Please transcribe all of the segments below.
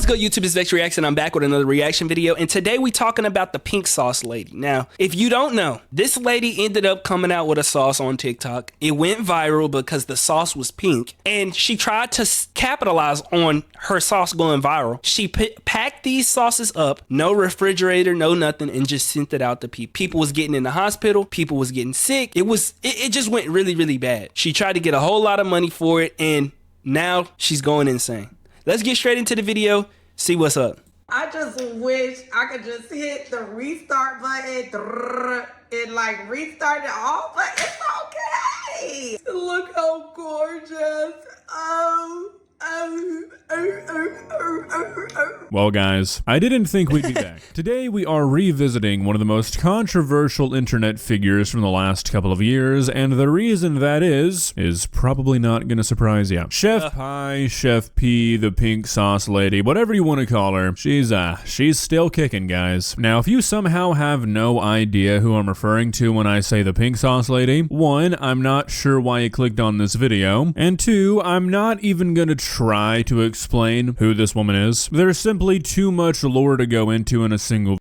What's good, YouTube? It's Vex Reacts, and I'm back with another reaction video. And today we talking about the pink sauce lady. Now, if you don't know, this lady ended up coming out with a sauce on TikTok. It went viral because the sauce was pink, and she tried to capitalize on her sauce going viral. She packed these sauces up, no refrigerator, no nothing, and just sent it out to people. People was getting in the hospital. People was getting sick. It just went really, really bad. She tried to get a whole lot of money for it, and now she's going insane. Let's get straight into the video, see what's up. I just wish I could just hit the restart button and like restart it all, but it's okay. Look how gorgeous. Well guys, I didn't think we'd be back. Today we are revisiting one of the most controversial internet figures from the last couple of years, and the reason that is probably not gonna surprise you. Chef Pie, Chef P, the pink sauce lady, whatever you want to call her, she's still kicking, guys. Now, if you somehow have no idea who I'm referring to when I say the pink sauce lady, one, I'm not sure why you clicked on this video, and two, I'm not even gonna try to explain who this woman is. There's simply too much lore to go into in a single.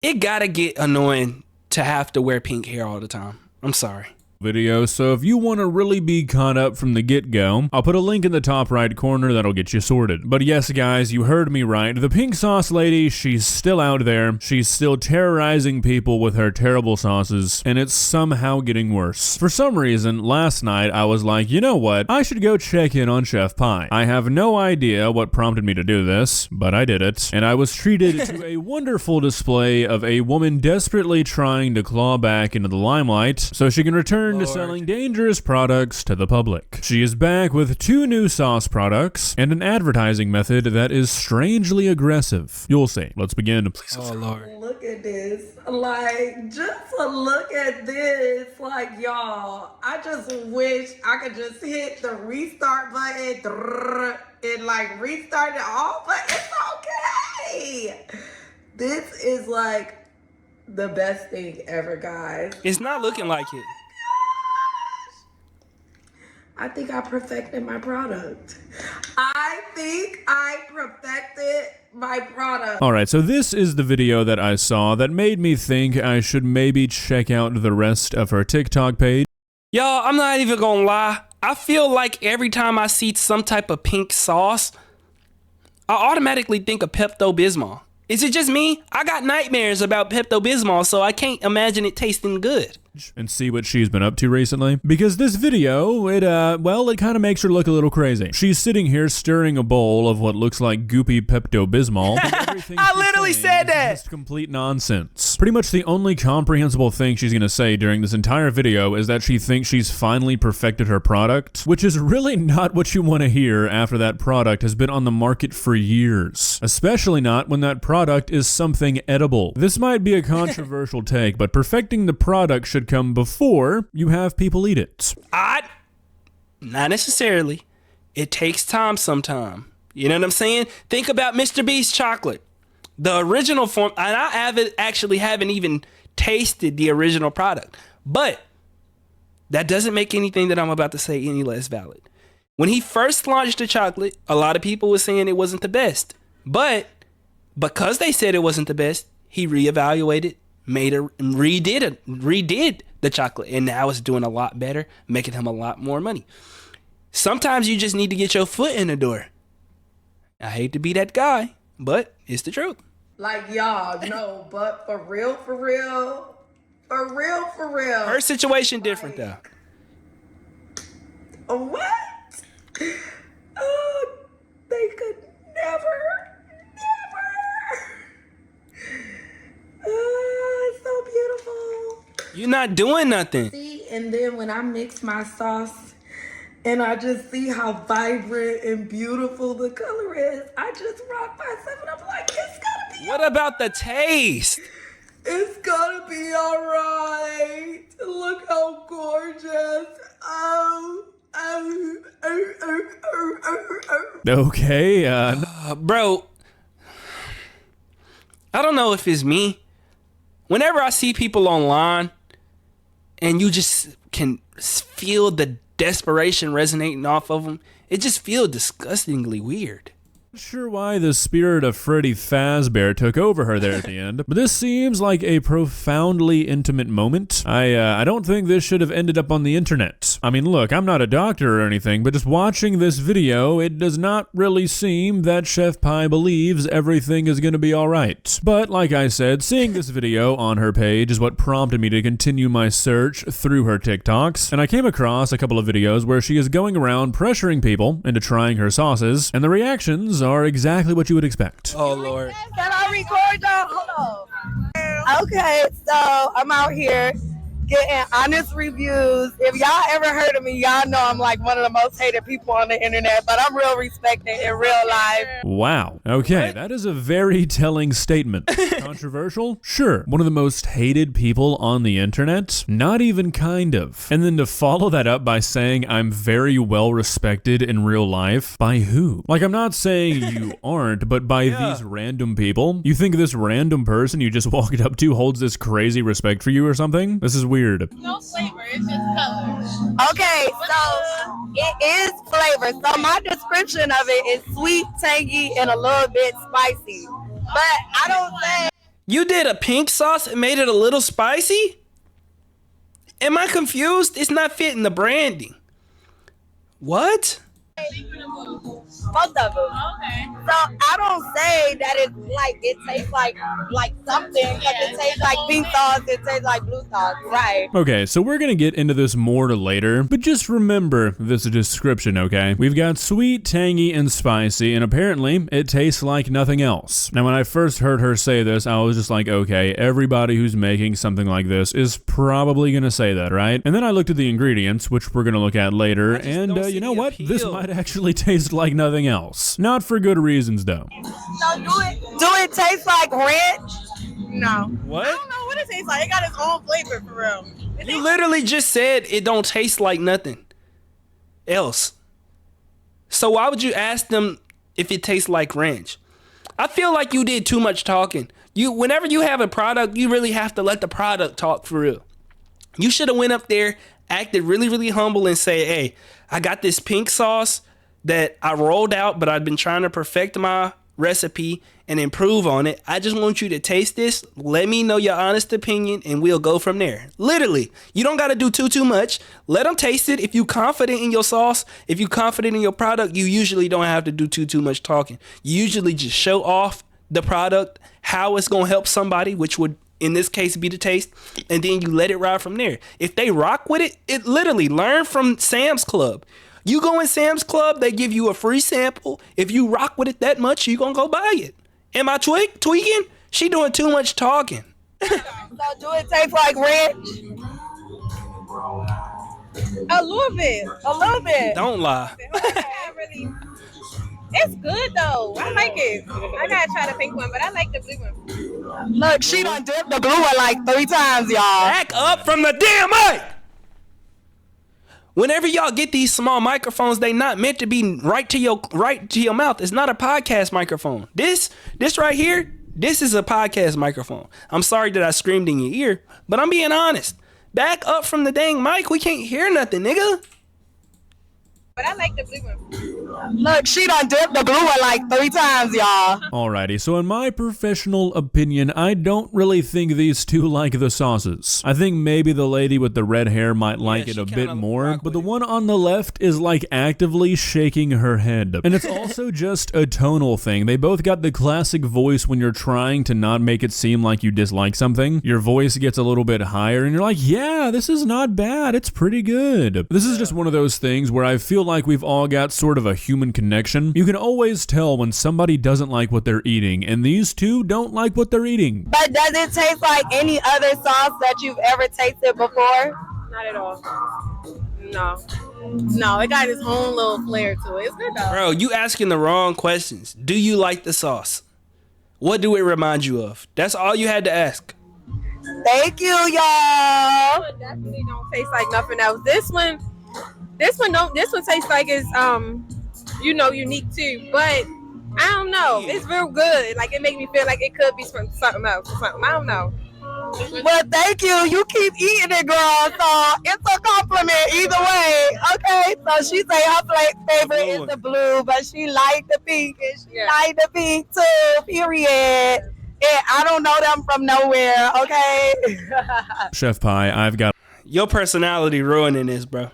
It gotta get annoying to have to wear pink hair all the time. I'm sorry. Video, so if you want to really be caught up from the get-go, I'll put a link in the top right corner that'll get you sorted. But yes guys, you heard me right. The pink sauce lady, she's still out there. She's still terrorizing people with her terrible sauces, and it's somehow getting worse. For some reason, last night I was like, you know what? I should go check in on Chef Pie. I have no idea what prompted me to do this, but I did it, and I was treated to a wonderful display of a woman desperately trying to claw back into the limelight so she can return to selling dangerous products to the public. She is back with 2 new sauce products and an advertising method that is strangely aggressive. You'll see. Let's begin. Please. Oh Lord. Look at this. Like, just to look at this, like, y'all, I just wish I could just hit the restart button and like restart it all, but it's okay. This is like the best thing ever, guys. It's not looking like it. I think I perfected my product. I think I perfected my product. Alright, so this is the video that I saw that made me think I should maybe check out the rest of her TikTok page. Y'all, I'm not even gonna lie. I feel like every time I see some type of pink sauce, I automatically think of Pepto-Bismol. Is it just me? I got nightmares about Pepto-Bismol, so I can't imagine it tasting good. And see what she's been up to recently. Because this video, it kind of makes her look a little crazy. She's sitting here stirring a bowl of what looks like goopy Pepto-Bismol. I literally said that! Just complete nonsense. Pretty much the only comprehensible thing she's gonna say during this entire video is that she thinks she's finally perfected her product, which is really not what you want to hear after that product has been on the market for years. Especially not when that product is something edible. This might be a controversial take, but perfecting the product should come before you have people eat it. Not necessarily. It takes time sometime. You know what I'm saying? Think about Mr. Beast chocolate. The original form, and I haven't even tasted the original product, but that doesn't make anything that I'm about to say any less valid. When he first launched the chocolate, a lot of people were saying it wasn't the best, but because they said it wasn't the best, he reevaluated, redid the chocolate, and now it's doing a lot better, making him a lot more money. Sometimes you just need to get your foot in the door. I hate to be that guy, but it's the truth. Like, y'all, no, but for real. Her situation different though. What? Oh, they could never. It's so beautiful. You're not doing nothing. See, and then when I mix my sauce and I just see how vibrant and beautiful the color is, I just rock myself and I'm like, it's gotta be. What about the taste? It's gonna be all right. Look how gorgeous. Okay, bro, I don't know if it's me. Whenever I see people online and you just can feel the desperation resonating off of them, it just feels disgustingly weird. Sure why the spirit of Freddy Fazbear took over her there at the end, but this seems like a profoundly intimate moment. I don't think this should have ended up on the internet. I mean, look, I'm not a doctor or anything, but just watching this video, it does not really seem that Chef Pie believes everything is gonna be alright. But like I said, seeing this video on her page is what prompted me to continue my search through her TikToks, and I came across a couple of videos where she is going around pressuring people into trying her sauces, and the reactions are exactly what you would expect. Oh Lord. Can I record y'all? Hold on. Okay, so I'm out here getting honest reviews. If y'all ever heard of me, y'all know I'm like one of the most hated people on the internet, but I'm real respected in real life. Wow. Okay, that is a very telling statement. Controversial? Sure. One of the most hated people on the internet? Not even kind of. And then to follow that up by saying I'm very well respected in real life? By who? Like, I'm not saying you aren't, but by these random people? You think this random person you just walked up to holds this crazy respect for you or something? This is weird. No flavor, it's just color. Okay, so it is flavor. So my description of it is sweet, tangy, and a little bit spicy. But I don't think You did a pink sauce and made it a little spicy? Am I confused? It's not fitting the branding. What? both of them. Okay. So I don't say that it's like it tastes like something, but it tastes like pink sauce, it tastes like blue sauce, right? Okay, so we're gonna get into this more later, but just remember this description, okay? We've got sweet, tangy, and spicy, and apparently it tastes like nothing else. Now, when I first heard her say this, I was just like, okay, everybody who's making something like this is probably gonna say that, right? And then I looked at the ingredients, which we're gonna look at later, and you know what? This might actually taste like nothing else. Not for good reasons, though. So do it taste like ranch? No. What? I don't know what it tastes like. It got its own flavor for real. You literally just said it don't taste like nothing else. So why would you ask them if it tastes like ranch? I feel like you did too much talking. Whenever you have a product, you really have to let the product talk for real. You should have went up there, acted really, really humble and say, hey, I got this pink sauce that I rolled out, but I've been trying to perfect my recipe and improve on it. I just want you to taste this. Let me know your honest opinion and we'll go from there. Literally, you don't got to do too much. Let them taste it. If you confident in your sauce, if you confident in your product, you usually don't have to do too much talking. You usually just show off the product, how it's going to help somebody, which would in this case be the taste, and then you let it ride from there. If they rock with it, it literally learn from Sam's Club. You go in Sam's Club, they give you a free sample. If you rock with it that much, you gonna go buy it. Am I tweaking? She doing too much talking. So do it taste like ranch? A little bit. Don't lie. It's good though. I like it. I gotta try the pink one, but I like the blue one. Look, she done dipped the blue one like 3 times, y'all. Back up from the damn mic. Whenever y'all get these small microphones, they not meant to be right to your mouth. It's not a podcast microphone. This right here, this is a podcast microphone. I'm sorry that I screamed in your ear, but I'm being honest. Back up from the dang mic. We can't hear nothing, nigga. But I like the blue one. Look, she done dipped the blue one like 3 times, y'all. Alrighty, so in my professional opinion, I don't really think these two like the sauces. I think maybe the lady with the red hair might like it a bit more, but the one on the left is like actively shaking her head. And it's also just a tonal thing. They both got the classic voice when you're trying to not make it seem like you dislike something. Your voice gets a little bit higher and you're like, yeah, this is not bad. It's pretty good. This is just one of those things where I feel like we've all got sort of a human connection. You can always tell when somebody doesn't like what they're eating, and these two don't like what they're eating. But does it taste like any other sauce that you've ever tasted before? Not at all. No, it got its own little flair to it. It's good though. Bro, you asking the wrong questions. Do you like the sauce? What do it remind you of? That's all you had to ask. Thank you, y'all. It definitely don't taste like nothing else. This one tastes like it's unique too. But I don't know. It's real good. Like it make me feel like it could be from something else or something. I don't know. Well, thank you. You keep eating it, girl. So it's a compliment either way. Okay. So she say her favorite is the blue, but she like the pink, and she like the pink too. Period. And I don't know them from nowhere. Okay. Chef Pie, I've got Your personality ruining this, bro.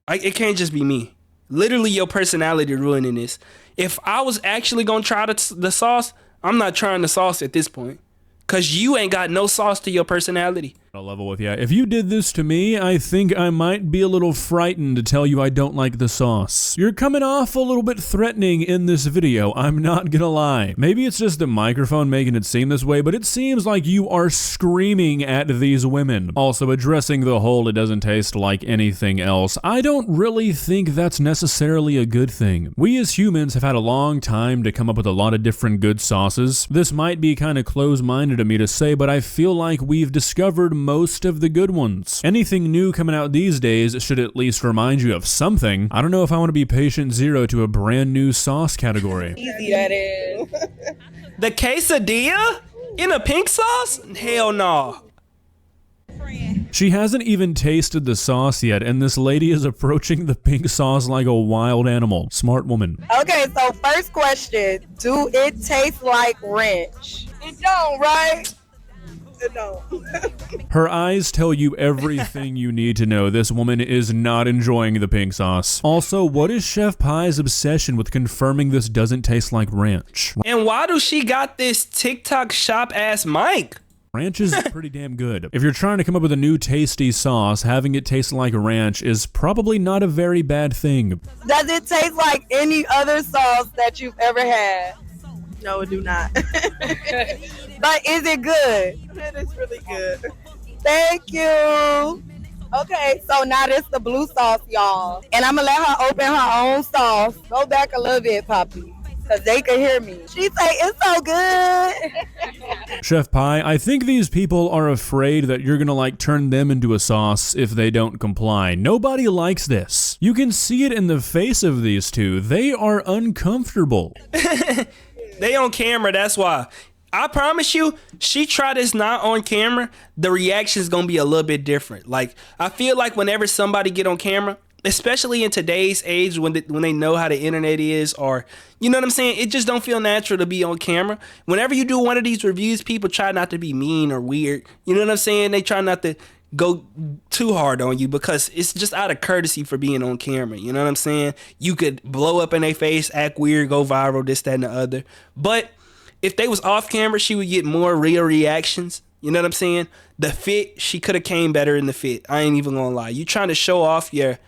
It can't just be me. Literally, your personality ruining this. If I was actually gonna try the sauce, I'm not trying the sauce at this point. Cause you ain't got no sauce to your personality. I'll level with you. If you did this to me, I think I might be a little frightened to tell you I don't like the sauce. You're coming off a little bit threatening in this video, I'm not gonna lie. Maybe it's just the microphone making it seem this way, but it seems like you are screaming at these women. Also, addressing the whole it doesn't taste like anything else, I don't really think that's necessarily a good thing. We as humans have had a long time to come up with a lot of different good sauces. This might be kind of close-minded of me to say, but I feel like we've discovered most of the good ones. Anything new coming out these days should at least remind you of something. I don't know if I want to be patient zero to a brand new sauce category. Easy that is. The quesadilla in a pink sauce? Hell no. She hasn't even tasted the sauce yet, and this lady is approaching the pink sauce like a wild animal. Smart woman. Okay, so first question. Do it taste like ranch? It don't, right? It don't. Her eyes tell you everything you need to know. This woman is not enjoying the pink sauce. Also, what is Chef Pie's obsession with confirming this doesn't taste like ranch? And why do she got this TikTok shop ass mic? Ranch is pretty damn good. If you're trying to come up with a new tasty sauce, having it taste like ranch is probably not a very bad thing. Does it taste like any other sauce that you've ever had? No, it do not. But is it good? It is really good. Thank you. Okay, so now this the blue sauce, y'all. And I'm gonna let her open her own sauce. Go back a little bit, Poppy, because they can hear me. She say, it's so good. Chef Pie, I think these people are afraid that you're gonna turn them into a sauce if they don't comply. Nobody likes this. You can see it in the face of these two. They are uncomfortable. They on camera, that's why. I promise you, she try this not on camera, the reaction is gonna be a little bit different. Like, I feel like whenever somebody get on camera, especially in today's age when they know how the internet is, or, you know what I'm saying? It just don't feel natural to be on camera. Whenever you do one of these reviews, people try not to be mean or weird. You know what I'm saying? They try not to go too hard on you because it's just out of courtesy for being on camera. You know what I'm saying? You could blow up in their face, act weird, go viral, this, that, and the other. But if they was off camera, she would get more real reactions. You know what I'm saying? The fit, she could have came better in the fit. I ain't even gonna lie. You trying to show off your,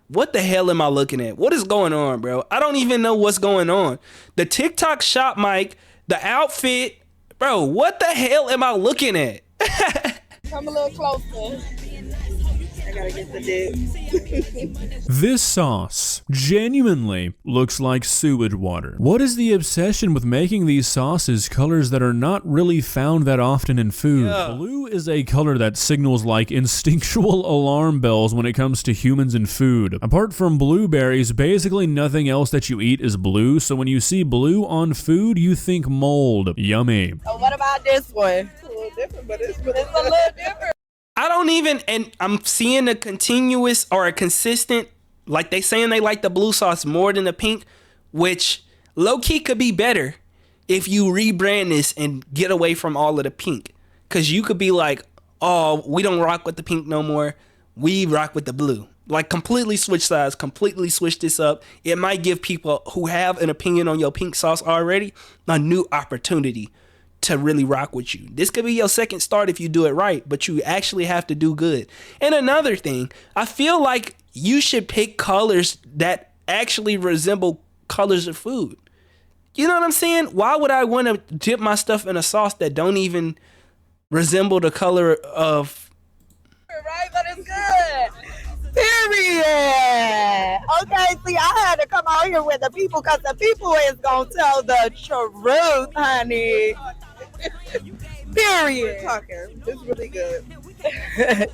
what the hell am I looking at? What is going on, bro? I don't even know what's going on. The TikTok shop mic, the outfit, bro, what the hell am I looking at? Come a little closer. I gotta get the dip. This sauce genuinely looks like sewage water. What is the obsession with making these sauces colors that are not really found that often in food? Yeah. Blue is a color that signals like instinctual alarm bells when it comes to humans and food. Apart from blueberries, basically nothing else that you eat is blue, so when you see blue on food, you think mold. Yummy. So what about this one? It's a little different, but it's a little different. I don't even, and I'm seeing a continuous or a consistent, like they saying they like the blue sauce more than the pink, which low-key could be better if you rebrand this and get away from all of the pink. Because you could be like, oh, we don't rock with the pink no more. We rock with the blue. Like completely switch sides, completely switch this up. It might give people who have an opinion on your pink sauce already a new opportunity to really rock with you. This could be your second start if you do it right, but you actually have to do good. And another thing, I feel like you should pick colors that actually resemble colors of food. You know what I'm saying? Why would I want to dip my stuff in a sauce that don't even resemble the color of... Right, but it's good. Period. Okay, see, I had to come out here with the people because the people is going to tell the truth, honey. Period. Talking. It's really good.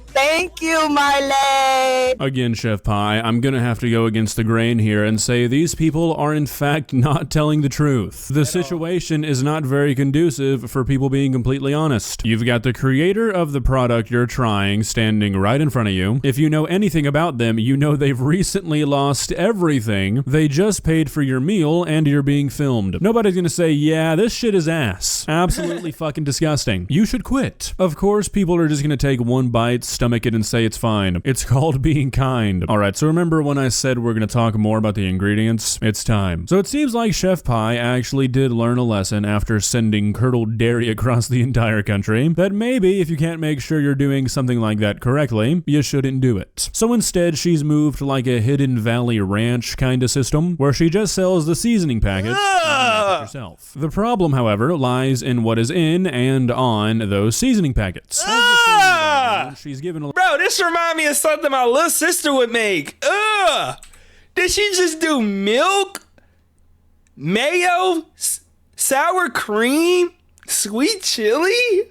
Thank you, Marley. Again, Chef Pie, I'm gonna have to go against the grain here and say these people are in fact not telling the truth. The situation is not very conducive for people being completely honest. You've got the creator of the product you're trying standing right in front of you. If you know anything about them, you know they've recently lost everything. They just paid for your meal and you're being filmed. Nobody's gonna say, yeah, this shit is ass. Absolutely fucking disgusting. You should quit. Of course, people are just gonna take one bite, stomach it, and say it's fine. It's called being kind. Alright, so remember when I said we're gonna talk more about the ingredients? It's time. So it seems like Chef Pie actually did learn a lesson after sending curdled dairy across the entire country, that maybe if you can't make sure you're doing something like that correctly, you shouldn't do it. So instead, she's moved to like a Hidden Valley Ranch kind of system, where she just sells the seasoning packets herself. The problem, however, lies in what is in and on those seasoning packets. She's given a Bro, this remind me of something my little sister would make. Did she just do milk, mayo, sour cream, sweet chili?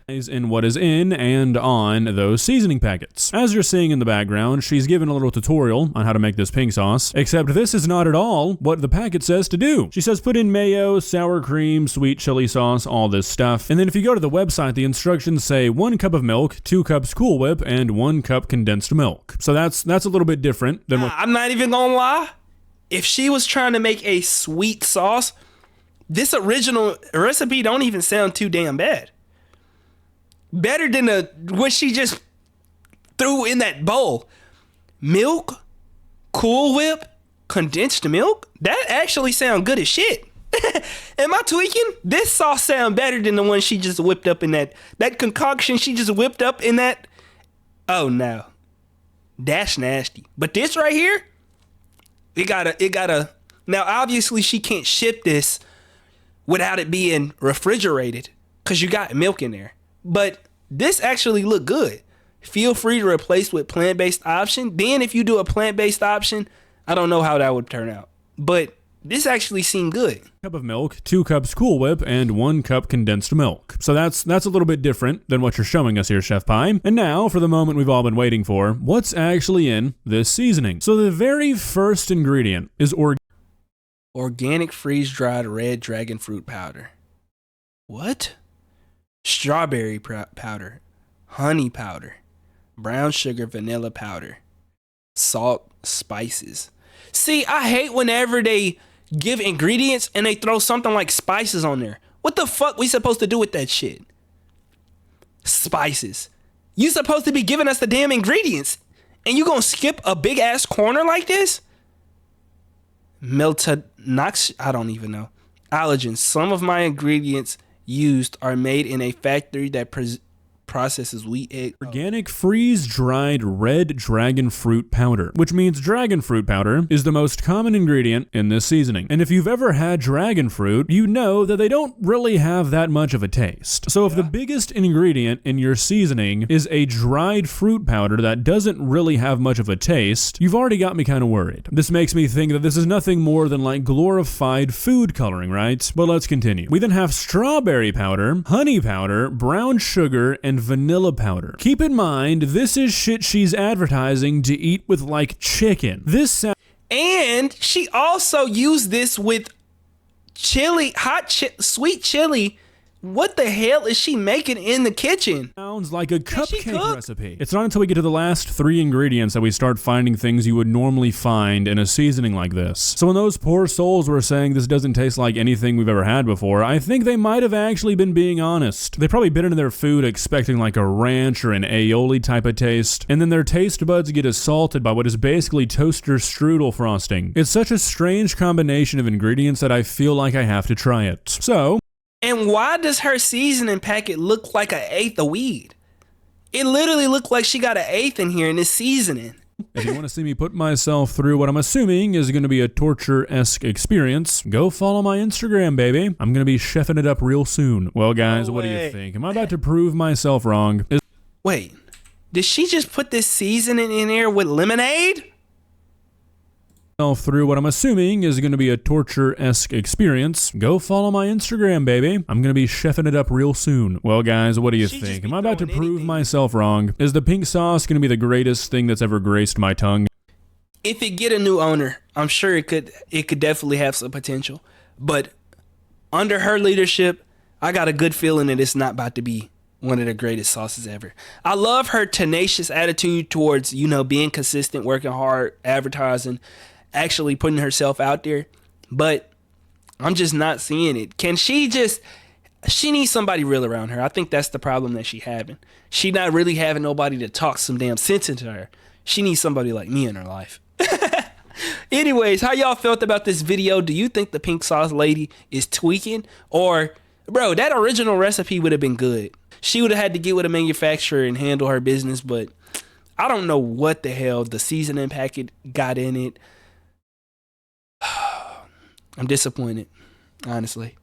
in what is in and on those seasoning packets. As you're seeing in the background, she's given a little tutorial on how to make this pink sauce, except this is not at all what the packet says to do. She says put in mayo, sour cream, sweet chili sauce, all this stuff. And then if you go to the website, the instructions say 1 cup of milk, 2 cups Cool Whip, and 1 cup condensed milk. So that's a little bit different than what I'm not even gonna lie. If she was trying to make a sweet sauce, this original recipe don't even sound too damn bad. Better than what she just threw in that bowl. Milk, Cool Whip, condensed milk. That actually sound good as shit. Am I tweaking? This sauce sound better than the one she just whipped up in that concoction she just whipped up in that. Oh no, that's nasty. But this right here, it gotta. Now obviously she can't ship this without it being refrigerated, cause you got milk in there. But this actually look good. Feel free to replace with plant-based option. Then if you do a plant-based option, I don't know how that would turn out. But this actually seemed good. Cup of milk, 2 cups Cool Whip, and 1 cup condensed milk. So that's a little bit different than what you're showing us here, Chef Pie. And now, for the moment we've all been waiting for, what's actually in this seasoning? So the very first ingredient is organic freeze-dried red dragon fruit powder. What? Strawberry powder, honey powder, brown sugar, vanilla powder, salt, spices. See, I hate whenever they give ingredients and they throw something like spices on there. What the fuck we supposed to do with that shit? Spices. You supposed to be giving us the damn ingredients, and you gonna skip a big ass corner like this? Meltanox, I don't even know. Allergens. Some of my ingredients used are made in a factory that processes wheat, egg. Organic freeze-dried red dragon fruit powder, which means dragon fruit powder is the most common ingredient in this seasoning. And if you've ever had dragon fruit, you know that they don't really have that much of a taste. So if the biggest ingredient in your seasoning is a dried fruit powder that doesn't really have much of a taste, you've already got me kind of worried. This makes me think that this is nothing more than like glorified food coloring, right? But let's continue. We then have strawberry powder, honey powder, brown sugar, and vanilla powder. Keep in mind, this is shit she's advertising to eat with like chicken. And she also used this with chili, sweet chili. What the hell is she making in the kitchen? Sounds like a cupcake recipe. It's not until we get to the last 3 ingredients that we start finding things you would normally find in a seasoning like this. So when those poor souls were saying this doesn't taste like anything we've ever had before, I think they might have actually been being honest. They probably bit into their food expecting like a ranch or an aioli type of taste, and then their taste buds get assaulted by what is basically toaster strudel frosting. It's such a strange combination of ingredients that I feel like I have to try it. So, and why does her seasoning packet look like 1/8 of weed? It literally looked like she got 1/8 in here in this seasoning. If you want to see me put myself through what I'm assuming is going to be a torture-esque experience, go follow my Instagram, baby. I'm going to be chefing it up real soon. Well, guys, what do you think? Am I about to prove myself wrong? Wait, did she just put this seasoning in there with lemonade? through what I'm assuming is going to be a torture-esque experience, go follow my Instagram, baby. I'm going to be chefing it up real soon. Well, guys, what do you think? Am I about to prove myself wrong? Is the pink sauce going to be the greatest thing that's ever graced my tongue? If it get a new owner, I'm sure it could definitely have some potential. But under her leadership, I got a good feeling that it's not about to be one of the greatest sauces ever. I love her tenacious attitude towards, you know, being consistent, working hard, advertising, actually putting herself out there. But I'm just not seeing it. She needs somebody real around her. I think that's the problem that she having. She not really having nobody to talk some damn sense into her. She needs somebody like me in her life. Anyways, how y'all felt about this video? Do you think the pink sauce lady is tweaking? Or, bro, that original recipe would have been good. She would have had to get with a manufacturer and handle her business, but I don't know what the hell the seasoning packet got in it. I'm disappointed, honestly.